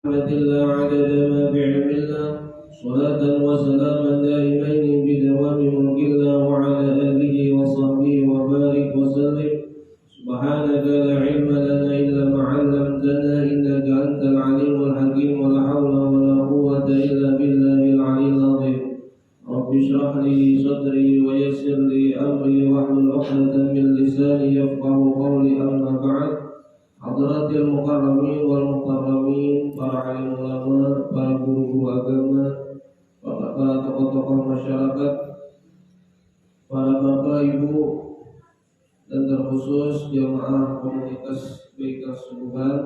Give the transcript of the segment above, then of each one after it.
رحمة الله عدد ما بعلم الله صلاة وسلاما دائمين بدوام ملك الله وعلى آله وصحبه وبارك وسلم. سبحانك لا علم لنا إلا ما علمتنا إنك أنت العليم الحكيم ولا حول ولا قوة إلا بالله العلي العظيم. رب اشرح لي صدري ويسر لي أمري واحلل عقدة من لساني يفقه قولي. أما بعد. Hadratil mukarramin wal mukarramin, para alim ulama, para guru-guru agama, para tokoh-tokoh masyarakat, para bapak ibu, dan terkhusus jamaah komunitas Baitul Subuhan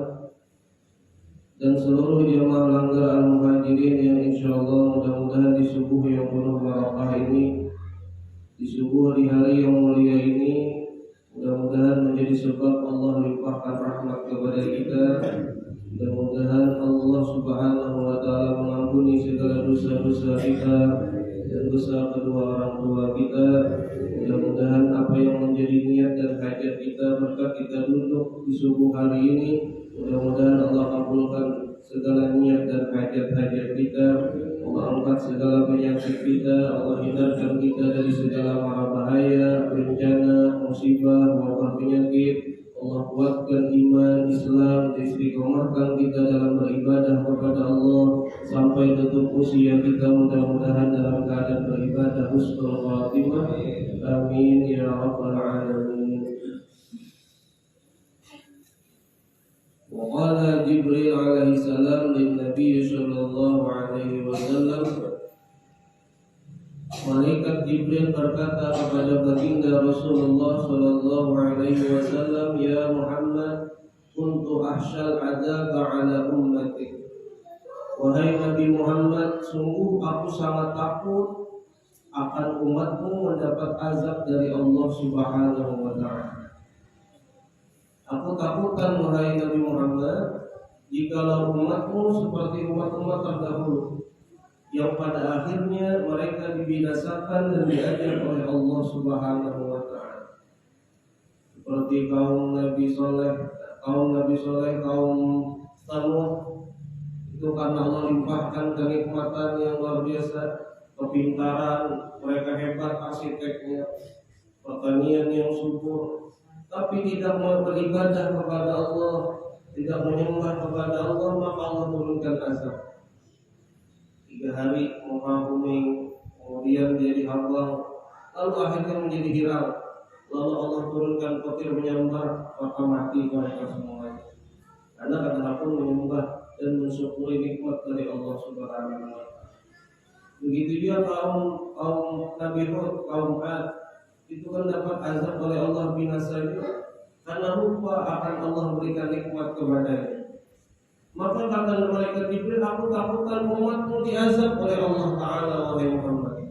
dan seluruh jamaah Langgar Al-Muhajirin yang insyaallah mudah-mudahan di subuh yang penuh barakah ini, di subuh di hari yang mulia ini, mudah-mudahan menjadi sebab Allah limpahkan rahmat kepada kita. Mudah-mudahan Allah Subhanahu wa taala mengampuni segala dosa-dosa kita dan dosa kedua orang tua kita. Mudah-mudahan apa yang menjadi niat dan hajat kita berkat kita duduk di subuh hari ini, mudah-mudahan Allah kabulkan segala niat dan hajat-hajat kita. Allah angkat segala penyakit kita, Allah hindarkan kita dari segala mara bahaya, bencana, musibah, wabah penyakit. Allah kuatkan iman Islam, istiqomahkan kita dalam beribadah kepada Allah sampai tutup usia kita, mudah-mudahan dalam keadaan beribadah husnul khatimah. Amin ya rabbal alamin. Waqala Jibril alaihi salam lin Nabi sallallahu alaihi wasallam, Malaikat Jibril berkata kepada baginda Rasulullah sallallahu alaihi wasallam, ya Muhammad, kuntu ahsyal adzaba ala ummati. Wahai Nabi Muhammad, sungguh aku sangat takut akan umatmu mendapat azab dari Allah Subhanahu wa taala. Aku takutkan wahai Nabi Muhammad, jikalau umatmu seperti umat-umat terdahulu, yang pada akhirnya mereka dibinasakan dan diajak oleh Allah Subhanahu wa taala. Seperti kaum Nabi Saleh, kaum Tsamud, itu karena Allah limpahkan kenikmatan yang luar biasa, kepintaran, mereka hebat arsiteknya, pertanian yang subur, tapi tidak mau beribadah kepada Allah, tidak menyembah kepada Allah, maka Allah turunkan azab. 3 hari muka bumi, kemudian jadi hambang, lalu akhirnya menjadi hirau. Lalu Allah turunkan petir menyambar, maka mati mereka semuanya. Karena kata pun menyembah dan mensyukuri nikmat dari Allah Subhanahu wa taala. Begitu juga kaum Nabi Hud, kaum Ad, itu kan dapat azab oleh Allah binasa juga karena lupa akan Allah berikan nikmat kepadanya. Maka kata malaikat Jibril, aku takutkan umatmu diazab oleh Allah Ta'ala oleh Muhammad.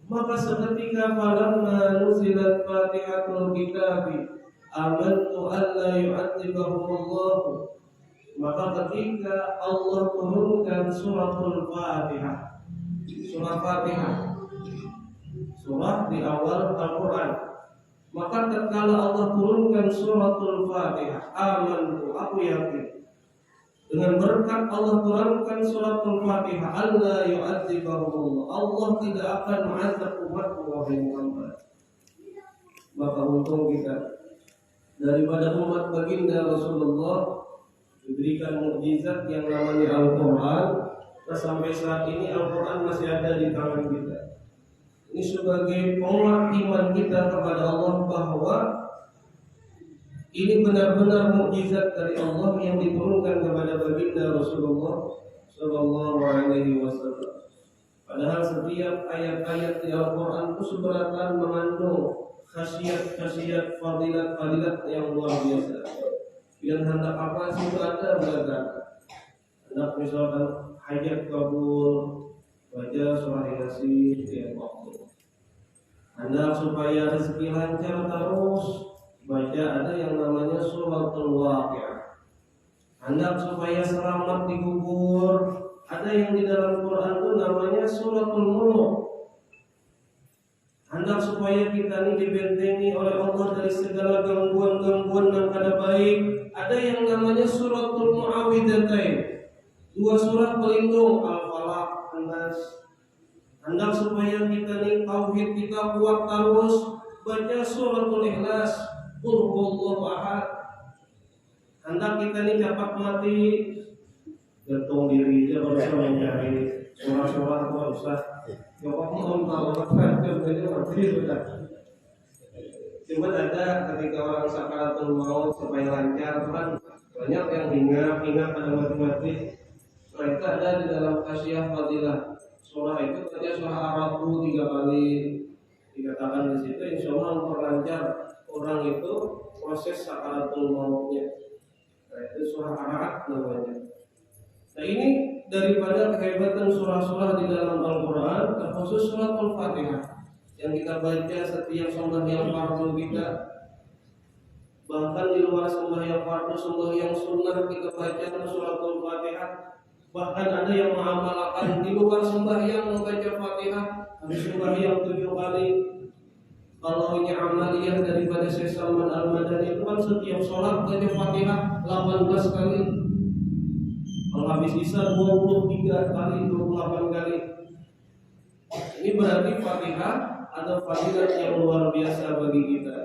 Maka seketika falamma nuzilat fatihatul kitabi amantu an la yu'adzibahumullah. Maka ketika Allah turunkan suratul Fatihah, surah Fatihah, surah di awal Al-Quran, maka tatkala Allah turunkan suratul Fatihah, amantu, aku yakin, dengan berkat Allah turunkan suratul Fatihah, Allah yu'adzibahumullah, Allah tidak akan mengazab umatmu wahai Muhammad. Maka untung kita daripada umat baginda Rasulullah diberikan mukjizat yang namanya Al-Quran. Sampai saat ini Al-Quran masih ada di tangan kita. Ini sebagai penguat iman kita kepada Allah bahwa ini benar-benar mukjizat dari Allah yang diturunkan kepada baginda Rasulullah sallallahu alaihi wasallam. Padahal setiap ayat-ayat di Al-Quran itu sebenarnya mengandung khasiat-khasiat, fadilat-fadilat yang luar biasa. Yang hendak apa sih itu ada berada. Hendak misalkan hajat kabul, baca surah Yasin setiap waktu. Hendak supaya rezeki lancar terus, baca ada yang namanya suratul Waqiah. Hendak supaya selamat di kubur, ada yang di dalam Quran itu namanya suratul Mulk. Hendak supaya kita ini dibentengi oleh Allah dari segala gangguan-gangguan dan kada baik, ada yang namanya suratul Muawwidzatain. Dua surah pelindung Al-Falaq, An-Nas. Hendak supaya kita nih tauhid kita kuat terus, baca suratul Ikhlas, Qul huwallahu ahad. Hendak kita nih dapat mati gantung diri aja baru bisa mencari surah-surah tua usah. Jawab mau tahu apa aja mati sudah. Cuma ada ketika orang sakaratul maut supaya lancar kan banyak yang ingat pada mati-mati. Mereka ada di dalam Hasyiah Fadilah. Surah itu tadi surah Ar-Ra'd 3 kali dikatakan di situ, insya Allah memperlancar orang itu proses sakaratul mautnya. Nah itu surah Ar-Ra'd namanya. Nah ini daripada kehebatan surah-surah di dalam Al-Quran, terkhusus surat Al-Fatihah yang kita baca setiap sembahyang fardu kita. Bahkan di luar sembahyang fardu, sembahyang sunnah kita baca surat Al-Fatihah. Bahkan ada yang mengamalkan di luar sembahyang membaca Fatihah, habis sembahyang 7 kali. Kalau ini amaliyah daripada Syekh Salman Al-Madani itu kan setiap sholat baca Fatihah 18 kali. Kalau habis isya 23 kali, 28 kali. Ini berarti Fatihah ada fadilat yang luar biasa bagi kita.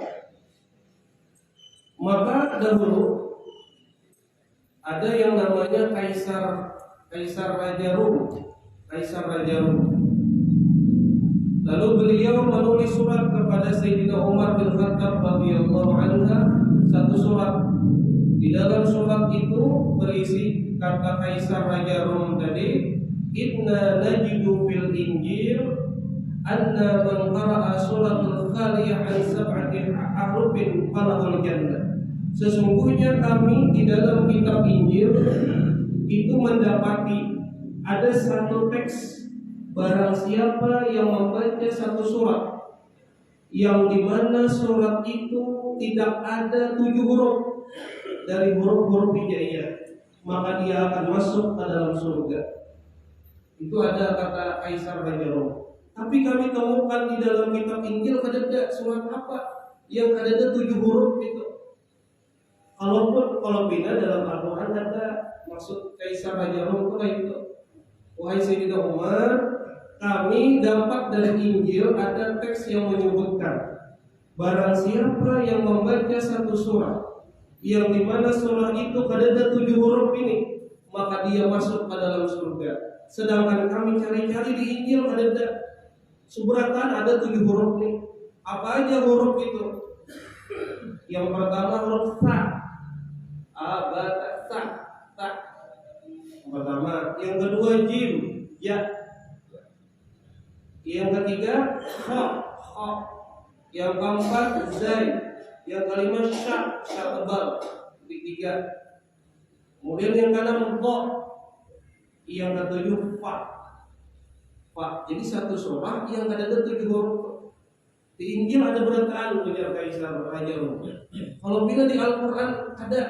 Maka dahulu ada yang namanya Kaisar Raja Rum. Lalu beliau menulis surat kepada Sayyidina Umar bin Khattab radhiyallahu anhu, satu surat. Di dalam surat itu berisi kata Kaisar Raja Rum tadi, "Inna najidu fil Injil anna man qara'a suratul khaliyah an sab'ati ahrufin falahul jannah." Sesungguhnya kami di dalam kitab Injil itu mendapati ada satu teks, barang siapa yang membaca satu surat yang dimana surat itu tidak ada 7 huruf dari huruf-huruf hijaiyah, maka dia akan masuk ke dalam surga. Itu ada kata Kaisar Raja Rom. Tapi kami temukan di dalam kitab Injil ada surat apa yang ada 7 huruf itu. Kalau bina dalam Al-Quran ada maksud Kaisar Raja Rom itu kayak gitu. Wahai Sayyidina Umar, kami dapat dari Injil ada teks yang menyebutkan barang siapa yang membaca satu surah yang dimana surah itu ada 7 huruf ini, maka dia masuk ke dalam surga. Sedangkan kami cari-cari di Injil ada subratan ada 7 huruf nih. Apa aja huruf itu? Yang pertama huruf ta. Ta. Pertama, yang kedua jim, ya. Yang ketiga kha. Yang keempat zai. Yang kelima sya tebal. Ketiga. Kemudian yang keenam dha. Yang ketujuh fa. Jadi satu surah yang ada 7 huruf. Di Injil ada berapa ujar Kaisar Raja Rum. Kalau bila di Al-Quran ada.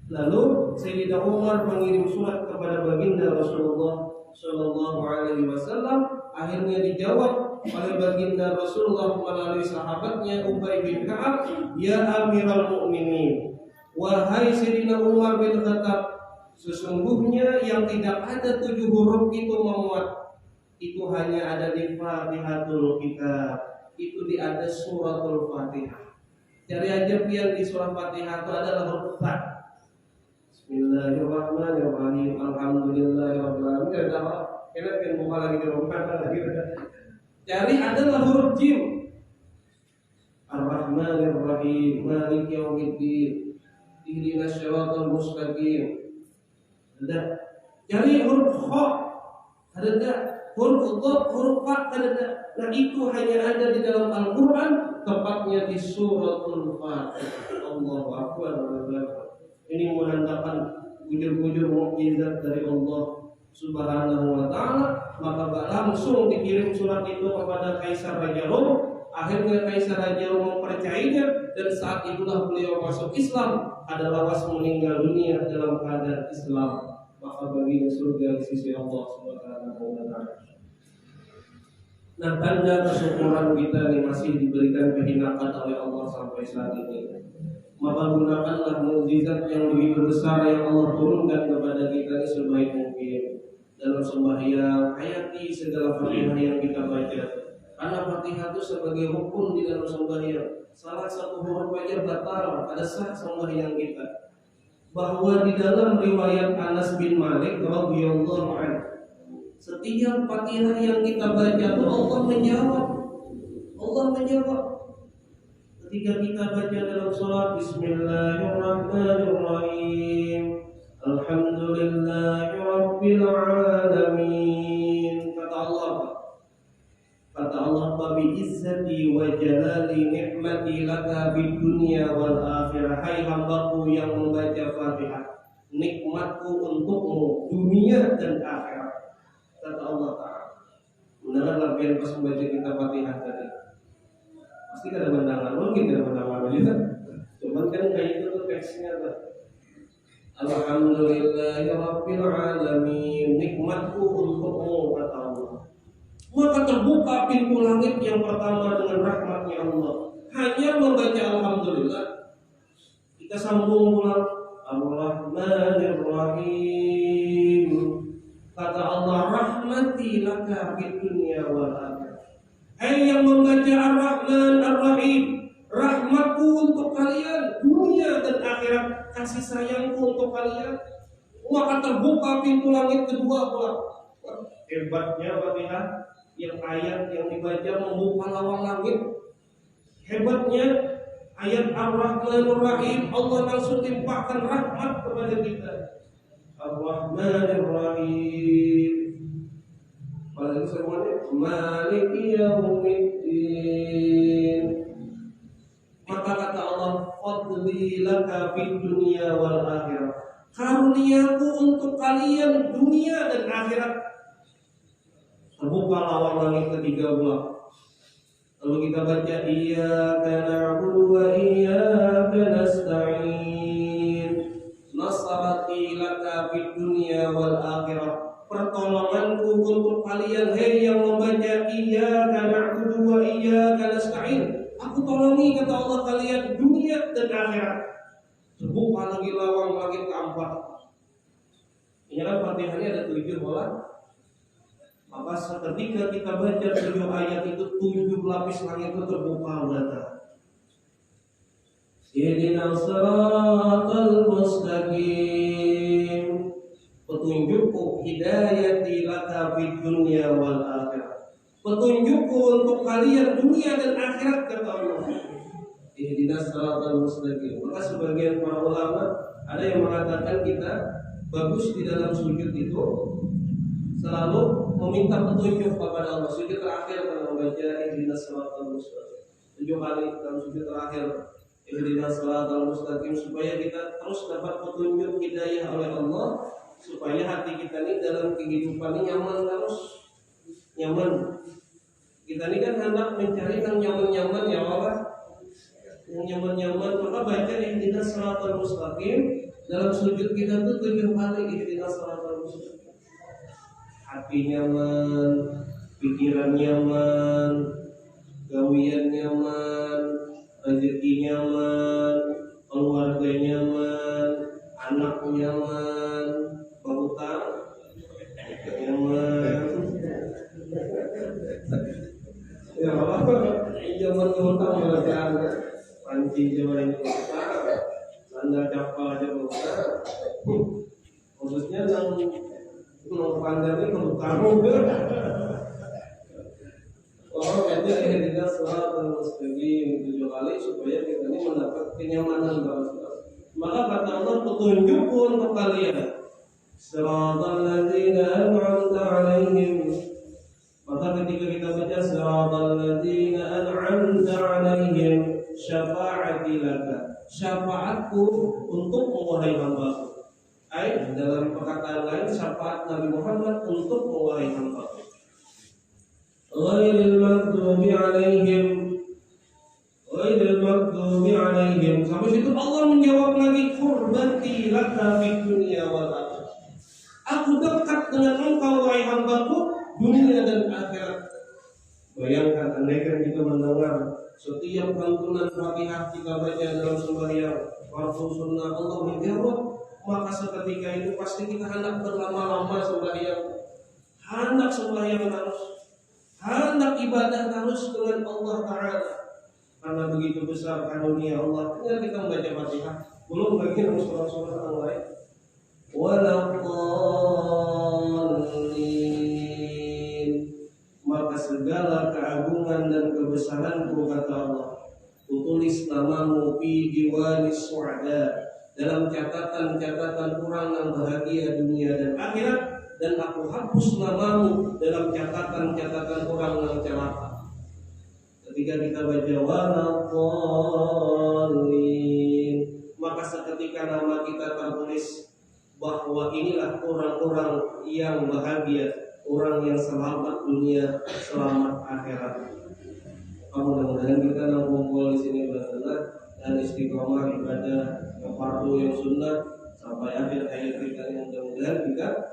Lalu Sayyidina Umar mengirim surat kepada baginda Rasulullah Shallallahu Alaihi Wasallam. Akhirnya dijawab oleh baginda Rasulullah melalui sahabatnya Ubay bin Ka'ab, "Ya Amirul Mukminin, wahai Sayyidina Umar bin Khattab, sesungguhnya yang tidak ada 7 huruf itu memuat. Itu hanya ada di Fatihatul Kitab. Itu di ada suratul Fatihah. Cari aja pian di surah Fatihah itu adalah huruf ta. Bismillahirrahmanirrahim. Alhamdulillahirabbil alamin. Kita kan buka lagi di rumah lagi. Cari adalah huruf jim. Ar-Rahmanir-Rahim. Maliki yaumiddin. Ihdinas siratal mustaqim. Ada. Cari huruf kha. Ada. Huruf dha, huruf fa ada. Nah itu hanya ada di dalam Al-Quran, tepatnya di suratul Fatihah. Allahu Akbar. Ini menandakan bujur-bujur mukjizat dari Allah Subhanahu wa Ta'ala. Maka langsung dikirim surat itu kepada Kaisar Raja Rom. Akhirnya Kaisar Raja Rom mempercayainya, dan saat itulah beliau masuk Islam. Ada lawas meninggal dunia dalam keadaan Islam, maka baginya surga di sisi Allah Subhanahu wa Ta'ala. Nah, tanda kesyukuran kita ini masih diberikan kehinaan oleh Allah sampai saat ini. Maka gunakanlah mukjizat yang begitu besar yang Allah turunkan kepada kita dalam sembahyang, hayati segala Fatihah yang kita baca. Karena Fatihah itu sebagai rukun di dalam sembahyang. Salah satu huruf aja batal, ada sah sembahyang kita. Bahwa di dalam riwayat Anas bin Malik radhiyallahu anhu, setiap Fatihah yang kita baca itu Allah menjawab. Allah menjawab. Ketika kita baca dalam salat, Bismillahirrahmanirrahim, Alhamdulillahi Rabbil Alamin. Kata Allah, Babi izzati wa jalali ni'mati laka bid dunya wal akhirah. Hai hambaku yang membaca Fatihah, nikmatku untukmu dunia dan akhirat. Kata Allah Ta'ala. Mendengar lagian pas membaca kita Fatihah tadi, pasti ada pandangan, mungkin ada pandangan juga. Cuman kan kayak itu tuh teksnya tuh. Alhamdulillahi Rabbil Alamin, nikmatku untukmu, kata Allah. Maka terbuka pintu langit yang pertama dengan rahmatnya Allah. Hanya membaca Alhamdulillah, kita sambung pulang Ar-Rahmanir-Rahim. Kata Allah, rahmati laka fid dunya wal akhirah. Hai yang membaca Ar-Rahman Ar-Rahim, rahmatku untuk kalian dunia dan akhirat, kasih sayangku untuk kalian. Maka terbuka pintu langit kedua pula. Hebatnya Fatihah, yang ayat yang dibaca membuka lawang langit. Hebatnya ayat Ar-Rahmanur Rahim, Allah langsung timpakan rahmat kepada kita. Ar-Rahmanir Rahim. Pada semuanya Maliki Yaumiddin. Maka kata Allah, fadli laka fid dunya wal akhirah. Karuniaku untuk kalian dunia dan akhirat. Terbuka lawang langit ketiga pula. Lalu kita baca Iyyaka na'budu wa iyyaka nasta'in. Nasrati laka fid dunya wal akhirah. Pertolonganku untuk kalian, hei yang membaca Iyyaka na'budu wa iyyaka nasta'in. Aku tolongi, kata Allah, kalian dunia dan akhirat. Terbuka lagi lawang langit keempat. Ini kan Fatihahnya ada 7 bola. Maka seketika kita baca 7 ayat itu, 7 lapis langit itu terbuka mata. Ihdinas siratal mustaqim. Petunjukku, hidayati laka fid dunya wal akhirah. Petunjukku untuk kalian dunia dan akhirat, kata Allah. Ihdinas siratal mustaqim. Maka sebagian para ulama ada yang mengatakan kita bagus di dalam sujud itu selalu meminta petunjuk kepada Allah. Sujud terakhir kalau membaca Ihdinas siratal mustaqim, 7 kali dalam sujud terakhir Ihdinas siratal mustaqim, supaya kita terus dapat petunjuk hidayah oleh Allah, supaya hati kita ini dalam kehidupan ini nyaman terus. Nyaman. Kita ini kan hendak mencari yang nyaman-nyaman, ya Allah. Yang nyaman-nyaman, maka baca Ihdinas siratal mustaqim dalam sujud kita tuh 7 kali Ihdinas siratal mustaqim. Hati nyaman, pikiran nyaman, gawian nyaman, rezeki nyaman, keluarga nyaman, anak nyaman, berhutang nyaman. Ya Allah, nyaman berhutang belajar panci jaman ini berhutang, sandal capal aja berhutang. Khususnya yang pandang ini kamu. Kalau baca Ihdinas siratal mustaqim 7 kali supaya kita ini mendapat kenyamanan dalam. Maka kata Allah, petunjukku untuk kalian. Siratal ladzina an'amta 'alaihim. Maka ketika kita baca siratal ladzina an'amta 'alaihim, syafa'ati laka. Syafaatku untukmu wahai hamba-Ku. Dalam perkataan lain, syafaat Nabi Muhammad untuk wahai hamba. Ghairil maghdubi alaihim. Sampai situ Allah menjawab lagi, qurbati laka fid dunya wal akhirah. Aku dekat dengan engkau wahai hamba-Ku dunia dan akhirat. Bayangkan andaikan kita mendengar setiap lantunan Fatihah kita baca dalam sembahyang, waktu sunnah Allah menjawab, maka seketika itu pasti kita hendak berlama-lama sembahyang. hendak sembahyang terus, hendak ibadah terus dengan Allah Ta'ala. Karena begitu besar karunia Allah. Tinggal kita membaca Fatihah, belum lagi surah-surah yang lain. Walaqallin, maka segala keagungan dan kebesaranku kata Allah, kutulis namamu fi diwanis su'ada, dalam catatan-catatan orang yang bahagia dunia dan akhirat, dan aku hapus namamu dalam catatan-catatan orang yang celaka. Ketika kita baca walaqallin, maka seketika nama kita tertulis bahwa inilah orang-orang yang bahagia, orang yang selamat dunia, selamat akhirat. Mudah-mudahan kita yang kumpul di sini benar dan istiqomah ibadah yang fardu yang sunnah sampai akhir hayat kita, yang mudah-mudahan kita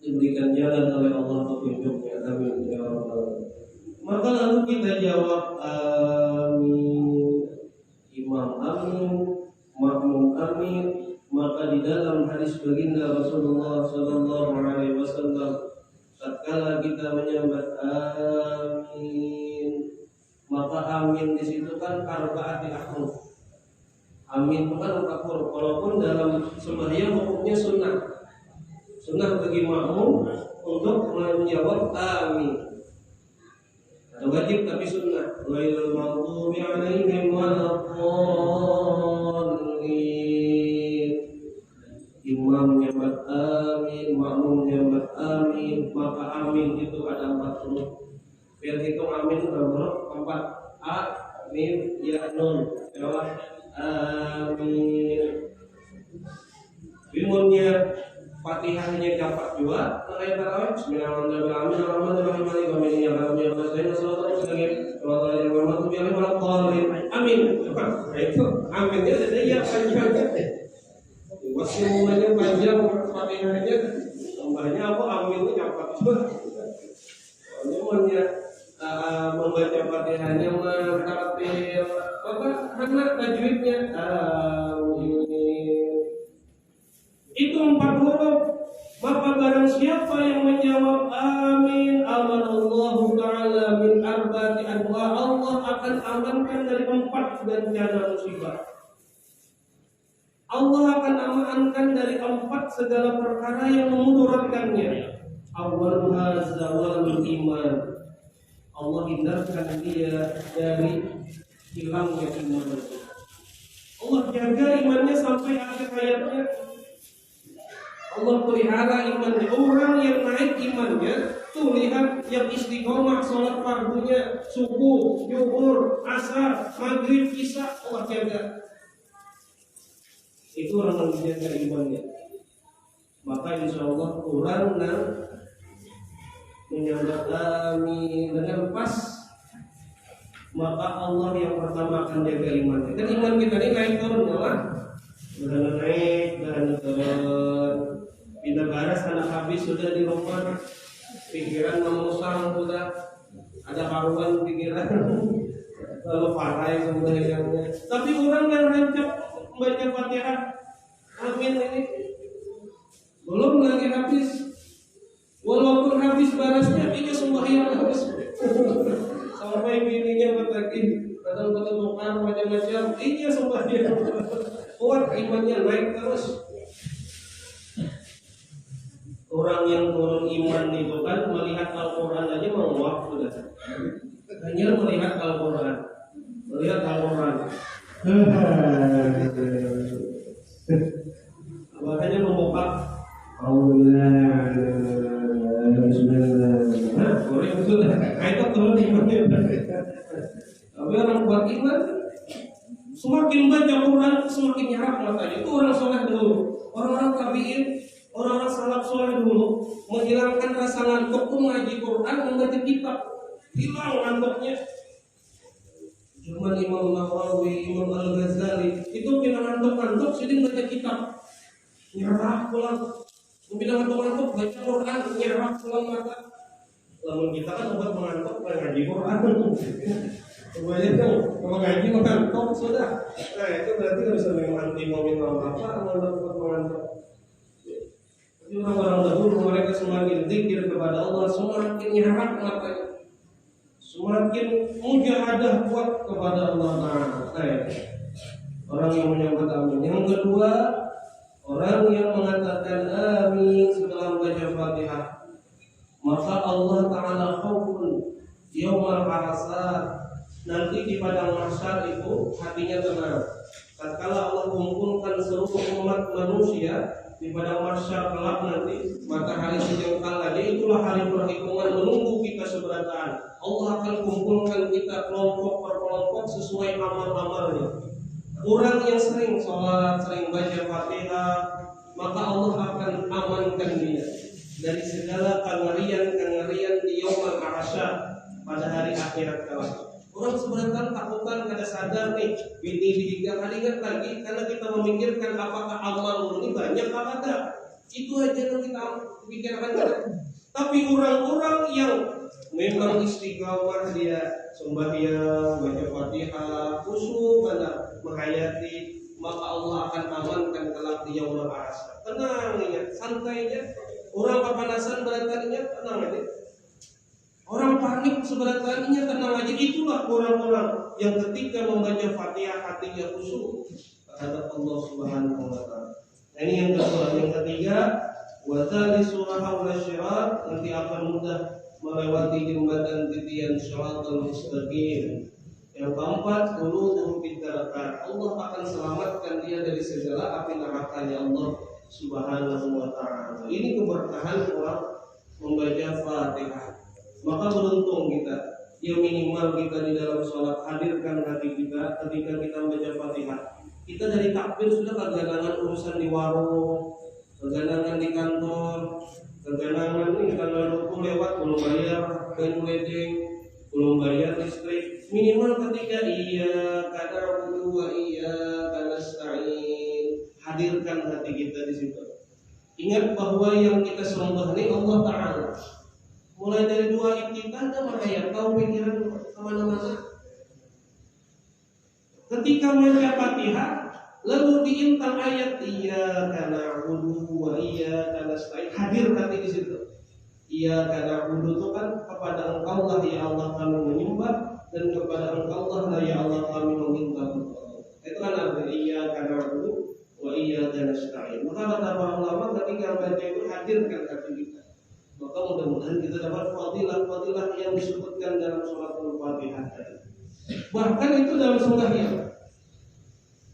diberikan jalan oleh Allah petunjuknya. Amin ya rabbal alamin. Maka lalu kita jawab amin, imam amin, makmum amin. Maka di dalam hadis baginda Rasulullah sallallahu alaihi wasallam, tatkala kita menyambat amin, maka amin di situ kan arba'ati ahruf. Amin itu kan 4 huruf. Walaupun dalam sembahyang hukumnya sunnah. Sunnah bagi makmum untuk menjawab amin. Ada wajib tapi sunnah. Ghairil maghdubi 'alaihim waladdallin. Imam nyambat amin, makmum nyambat amin. Maka amin itu ada 4 huruf. Biar hitung amin berapa? 4. A, mim, ya, nun. Jawab amin. Bingunnya Fatihahnya dapat juga. Ayat tarawih Bismillahirrahmanirrahim. Amin. Itu aminnya ada ya panjang. Wasmulanya panjang, Fatihahnya tambahnya apa? Aminnya dapat juga. Namanya membaca Fatihahnya mentartil apa anak tajwidnya itu 4 huruf. Maka barang siapa yang menjawab amin, amanallahu ta'ala min arba'ati adwa, Allah akan amankan dari 4 bencana musibah. Allah akan amankan dari 4 segala perkara yang memudaratkannya. Awwaluha zawalul iman, Allah hindarkan dia dari hilangnya iman. Allah jaga imannya sampai akhir hayatnya. Allah pelihara imannya. Orang yang naik imannya tuh lihat, yang istiqomah sholat fardunya subuh, zuhur, asar, maghrib, isya, Allah jaga. Itu orang yang menjaga imannya. Maka insya Allah orang yang menyambut amin dengan pas, maka Allah yang pertama akan jaga imannya. Dan iman kita ini naik turun ya, berada naik, berada turun. Pindah baras anak habis sudah di rumah, pikiran memusang sudah, ada karuan pikiran, lalu parai semuanya. Tapi orang yang rancak membaca Fatihah, amin ini belum lagi habis. Walaupun habis barasnya, ini sembahyang habis. Sampai bininya bertagi, kadang ketemukan macam-macam, ini sembahyang. Kuat imannya naik terus. Orang yang turun iman itu kan melihat Al-Quran aja mau waktu sudah. Hanya melihat Al-Quran, makanya membuka orang sudah, itu turun imannya. Tapi orang buat iman, semakin baca Quran semakin nyerap matanya. Itu orang soleh dulu, orang-orang tabiin, orang-orang salaf soleh dulu menghilangkan rasa ngantuk tuh ngaji Quran, membaca kitab, hilang ngantuknya. Cuman Imam Nawawi, Imam Al-Ghazali itu bila ngantuk-ngantuk sedang baca kitab, nyerap pulang. Bila ngantuk-ngantuk baca Quran, nyerap pulang mata. Lamun kita kan obat mengantuk ngaji Quran. Kemudian tuh kalau ngaji mengantuk sudah. Nah itu berarti harus menganti mobil apa mengantuk. Jadi orang-orang dahulu mereka semakin zikir kepada Allah, semakin harap matanya, semakin mujahadah kuat kepada Allah Ta'ala. Orang yang menyebut amin. Yang kedua, orang yang mengatakan amin setelah membaca Fatihah, maka Allah Ta'ala khaufun yaumal arasat, nanti di padang mahsyar itu hatinya tenang. Tatkala Allah mengumpulkan seluruh umat manusia di padang mahsyar kelak nanti, matahari sejengkal aja, itulah hari perhitungan menunggu kita seberataan. Allah akan kumpulkan kita kelompok per kelompok sesuai amal-amalnya. Orang yang sering sholat, sering baca Fatihah, maka Allah akan amankan dia dari segala kengerian-kengerian di yaumul arasat, pada hari akhirat kelak. Orang sebenarnya takutan kada sadar nih, bini gak ingat lagi karena kita memikirkan apakah amal ini banyak apa enggak. Itu aja yang kita pikirkan. Tapi orang-orang yang memang istiqamah, dia sembahyang, baca Fatihah, khusyuk, menghayati, maka Allah akan amankan kelak di yaumul arasat. Tenang ingat, santai aja. Orang kepanasan beratnya tenang aja. Orang panik sebenarnya tenang aja. Itulah orang-orang yang ketika membaca Fatihah hatinya khusyuk terhadap Allah Subhanahu wa taala. Nah, ini yang kedua. Yang ketiga, wa surah al-syirat, nanti akan mudah melewati jembatan titian syiratal mustaqim. Yang keempat, qulubuhum bidarakat, Allah akan selamatkan dia dari segala api nerakanya Allah Subhanahu wa taala. Ini keberkahan orang membaca Fatihah. Maka beruntung kita, ya minimal kita di dalam sholat hadirkan hati kita ketika kita membaca Fatihah. Kita dari takbir sudah keganangan urusan di warung, keganangan di kantor, keganangan nih kalau lewat belum bayar kain wedding, belum bayar listrik. Minimal ketika iya na'budu wa iyyaka nasta'in, hadirkan hati kita di situ. Ingat bahwa yang kita sembah ini Allah Ta'ala. Mulai dari dua iftitah dan ayat, tahu pikiran kemana-mana. Ketika membaca Fatihah, lalu diintang ayat iyyaka na'budu wa iyyaka nasta'in, hadir hati di situ. Iyyaka na'budu itu kan kepada Engkau lah ya Allah kami menyembah, dan kepada Engkau lah ya Allah kami meminta pertolongan. Itu kan artinya iyyaka na'budu wa iyyaka nasta'in. Maka kata para ulama ketika baca itu hadirkan hati kita. Maka mudah-mudahan kita dapat fadilah-fadilah yang disebutkan dalam surat Al-Fatihah tadi. Bahkan itu dalam sembahyang.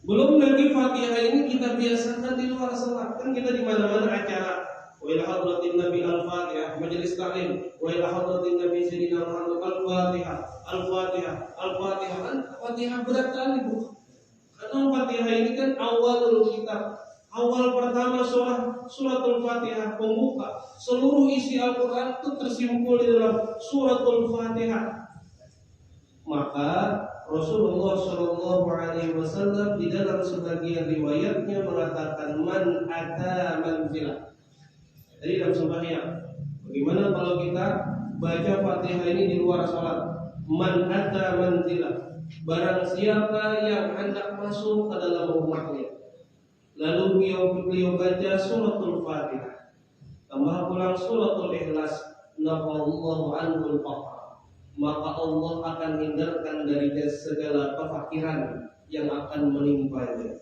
Belum lagi Fatihah ini kita biasakan di luar salat. Kan kita di mana-mana acara wa ila hadratin Nabi Al-Fatihah, majelis taklim, wa ila hadratin Nabi Sayyidina Muhammad Al-Fatihah, Al-Fatihah, Al-Fatihah. Al-Fatihah berat kali, Bu. Karena Fatihah ini kan awalul kitab. Awal pertama suratul Fatihah, pembuka. Seluruh isi Al-Quran itu tersimpul di dalam suratul Fatihah. Maka Rasulullah SAW di dalam sebagian riwayatnya mengatakan man ata manzilah. Jadi dalam sembahyang, bagaimana kalau kita baca Fatihah ini di luar salat? Man ata manzilah, barang siapa yang hendak masuk ke dalam rumahnya, lalu beliau baca suratul Fatihah, tambah pulang suratul Ikhlas, nafallahu anhul faqr, maka Allah akan hindarkan dari segala kefakiran yang akan menimpanya.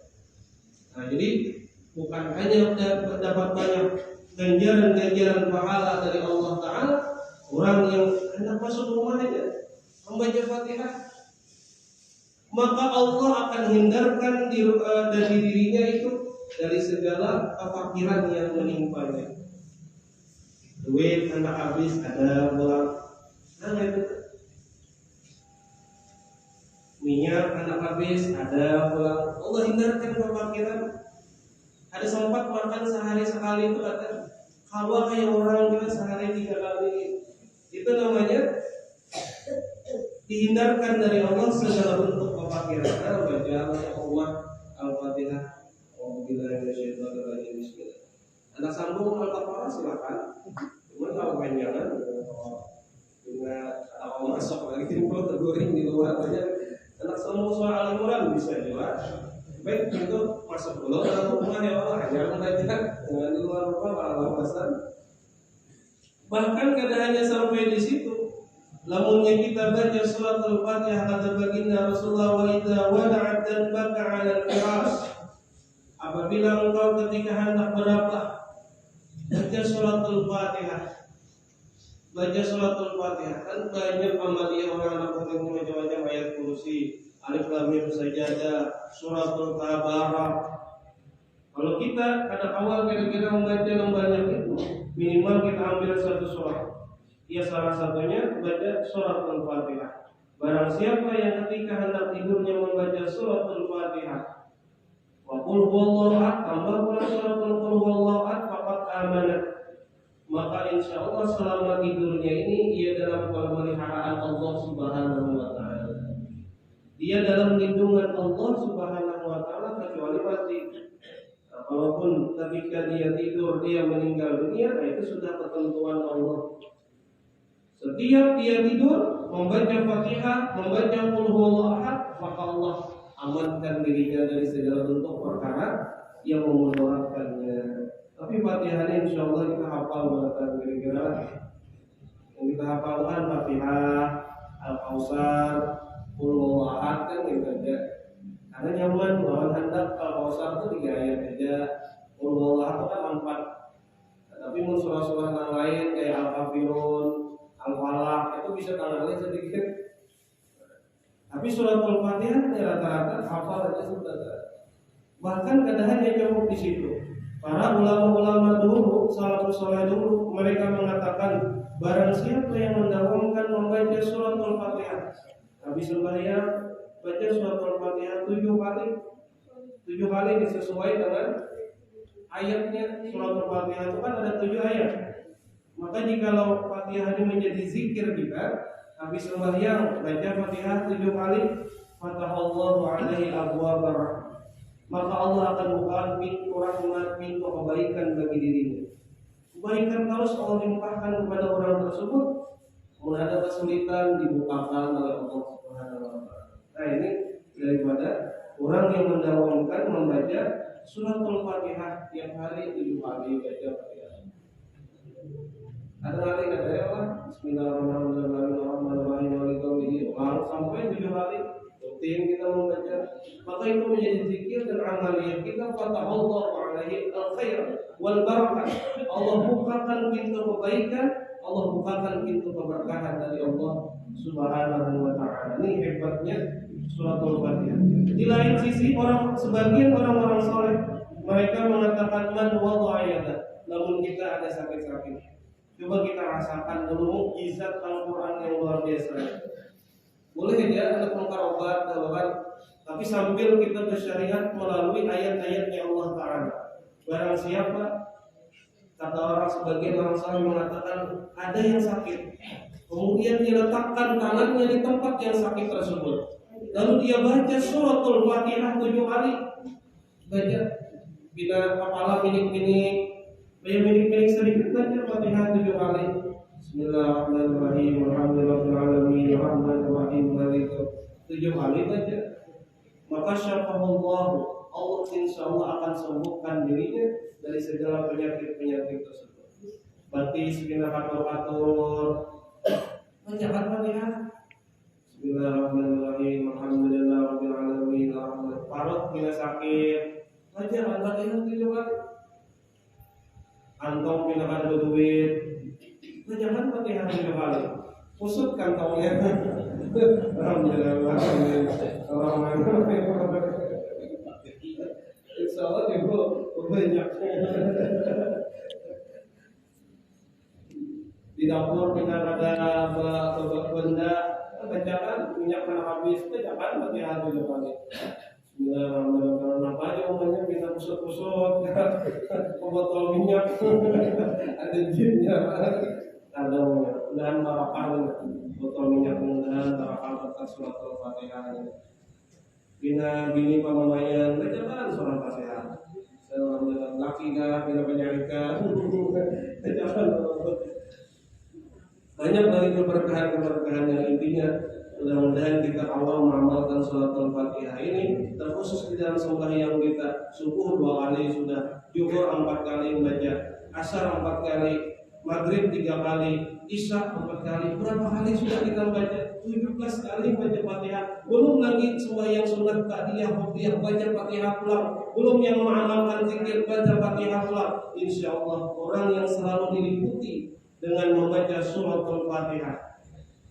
Nah, jadi bukan hanya dapat banyak ganjaran-ganjaran pahala dari Allah Ta'ala, orang yang hendak masuk rumahnya membaca Fatihah, maka Allah akan hindarkan dari dirinya itu dari segala kefakiran yang menimpanya. Duit hendak habis ada pulang, nah itu. Minyak hendak habis ada pulang, Allah hindarkan kefakiran. Ada sempat makan sehari sekali itu kata, kalau kayak orang juga sehari 3 kali, itu namanya dihindarkan dari Allah segala bentuk kefakiran. Baca Allah Al-Fatihah. Bismillah. Anak sambung Al-Baqarah silakan. Cuma kalau panjangan, kalau masuk lagi kalau tergoring di luar aja. Anak sambung soal Al-Quran bisa juga. Baik, untuk masuk dulu dalam rumah ya Allah, jangan baca dengan di luar rumah malah pesan. Bahkan kada hanya sampai di situ. Lamunnya kita baca surat Al-Fatihah kata baginda Rasulullah wa idza wada'at baka 'ala al-firash. Apabila engkau ketika hendak berapa baca surat Al-Fatihah. Baca surat Al-Fatihah kan banyak amalia orang lakukan macam-macam ayat kursi, alif lam mim sajadah, suratul tabarak. Kalau kita pada awal kira-kira membaca yang banyak itu, minimal kita ambil satu surat. Ya salah satunya baca surat Al-Fatihah. Barang siapa yang ketika hendak tidurnya membaca surat Al-Fatihah, wa qul huwallahu ahad, tambah pula surat qul huwallahu ahad, faqad amana. Maka insya Allah selama tidurnya ini ia dalam pemeliharaan Allah Subhanahu wa Ta'ala. Dia dalam lindungan Allah Subhanahu wa Ta'ala kecuali mati. Nah, walaupun ketika dia tidur dia meninggal dunia, itu sudah ketentuan Allah. Setiap dia tidur membaca Fatihah, membaca Qul huwallahu ahad, maka Allah amankan dirinya dari segala bentuk perkara yang memudaratkannya. Tapi Fatihah ini insya Allah kita hafal bahkan kira-kira yang kita hafalkan Fatihah, Al-Kausar, Qul huwallahu ahad kan gitu aja. Karena nyaman lawan hendak Al-Kausar itu 3 ayat aja, Qul huwallahu ahad itu kan 4. Tapi mau surah-surah yang lain kayak Al-Kafirun, Al-Falaq itu bisa tangannya sedikit. Tapi surat Al-Fatihah rata-rata hafal aja sudah. Bahkan kadang-kadang hanya cukup di situ. Para ulama-ulama dulu, salafus saleh dulu, mereka mengatakan barang siapa yang mendawamkan membaca surat Al-Fatihah, habis sembahyang baca surat Al-Fatihah 7 kali. 7 kali disesuaikan dengan ayatnya. Surat Al-Fatihah itu kan ada 7 ayat. Maka jikalau Fatihah ini menjadi zikir kita, habis sembahyang baca Fatihah 7 kali, fatahallahu alaihi abwaab rahmah. Maka Allah akan bukakan pintu rahmat, pintu kebaikan bagi dirinya. Kebaikan terus Allah limpahkan kepada orang tersebut. Mulai ada kesulitan dibukakan oleh Allah Subhanahu wa Ta'ala. Nah ini daripada orang yang mendawamkan membaca surat Al-Fatihah tiap hari 7 kali baca Fatihah. Ada lagi kata ya Allah, Bismillahirrahmanirrahim. Sampai 7 kali. Rutin kita membaca, maka itu menjadi zikir dan amaliyah kita. Fatahallahu alaihi al-khair wal barakah. Allah bukakan pintu kebaikan, Allah bukakan pintu keberkahan dari Allah Subhanahu wa Ta'ala. Ini hebatnya surat Al-Fatihah. Di lain sisi sebagian orang-orang saleh mereka mengatakan man wada'a yadah, namun kita ada sakit-sakit. Coba kita rasakan dulu mukjizat Al-Quran yang luar biasa. Boleh ya untuk menukar obat, tapi sambil kita bersyariat melalui ayat-ayatnya Allah Ta'ala. Barang siapa, kata orang sebagian orang saleh mengatakan ada yang sakit, kemudian dia letakkan tangannya di tempat yang sakit tersebut, lalu dia baca surat Al-Fatihah 7 kali, baca bila kepala minik-minik sedikit baca Fatihah 7 kali. Bismillahirrahmanirrahim. Alhamdulillahirabbil alamin. Maliki 7 kali baca. Maka syafahullah, Allah insyaallah akan sembuhkan dirinya dari segala penyakit-penyakit tersebut. Batis pindah atur-atur. Baca Fatihah. Bismillahirrahmanirrahim. Alhamdulillahirabbil alamin. Parut bila sakit, baca Al-Fatihah 7 kali. Antong bila ada duit, jangan Fatihah 7 kali. Kusut kantongnya. Alhamdulillah. Insyaallah juga banyak. Di dapur kita ada benda, bacakan minyak mana habis, bacakan Fatihah 7 kali. Bismillahirrahmanirrahim. Apa aja umumnya kita kusut-kusut, botol minyak, ada jinnya. Ada mudahan barakah botol minyak, mudahan barakah berkat surat Al-Fatihah. Bina bini pamamayan bacakan surat Al-Fatihah. Alhamdulillah laki dah bina penyarikan bacakan. Banyak dari keberkahan yang intinya Mudah-mudahan kita awal mengamalkan salat al-Fatihah ini, terkhusus di dalam sembahyang kita. Subuh 2 kali sudah, zuhur 4 kali baca, asar 4 kali, maghrib 3 kali, isya 4 kali. Berapa kali sudah kita baca? 17 kali baca Fatihah. Belum lagi sembahyang sunat ta'diyah, baca Fatihah pulang. Belum yang mengamalkan zikir, baca Fatihah pulang. Insya Allah orang yang selalu diliputi dengan membaca suratul Fatihah,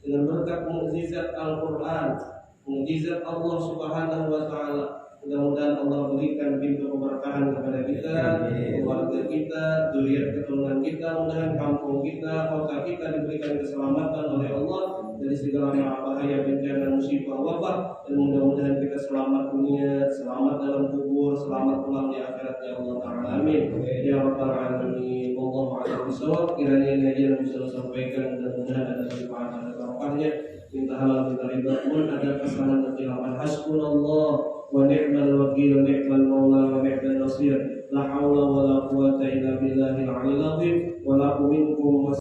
dengan berkat mukjizat Al-Quran, mukjizat Allah Subhanahu wa Ta'ala, mudah-mudahan Allah berikan pintu keberkahan kepada kita, keluarga kita, zuriat keturunan kita, mudah-mudahan kampung kita, kota kita diberikan keselamatan oleh Allah dari segala bahaya, bencana, musibah, wabah, dan mudah-mudahan kita selamat dunia, selamat dalam kubur, selamat pulang di akhirat ya Allah Ta'ala. Amin ya rabbal alamin. Wallahu a'lam bishawab. Kiranya yang bisa sampaikan mudah-mudahan ada manfaat, ada barokahnya. Minta halal, minta ridha, pun ada kesalahan dan khilafan. Hasbunallah wa ni'mal wakil, ni'mal maula wa ni'mal nasir. La haula wa la quwata illa billahil 'aliyyil 'azim. Wa la minkum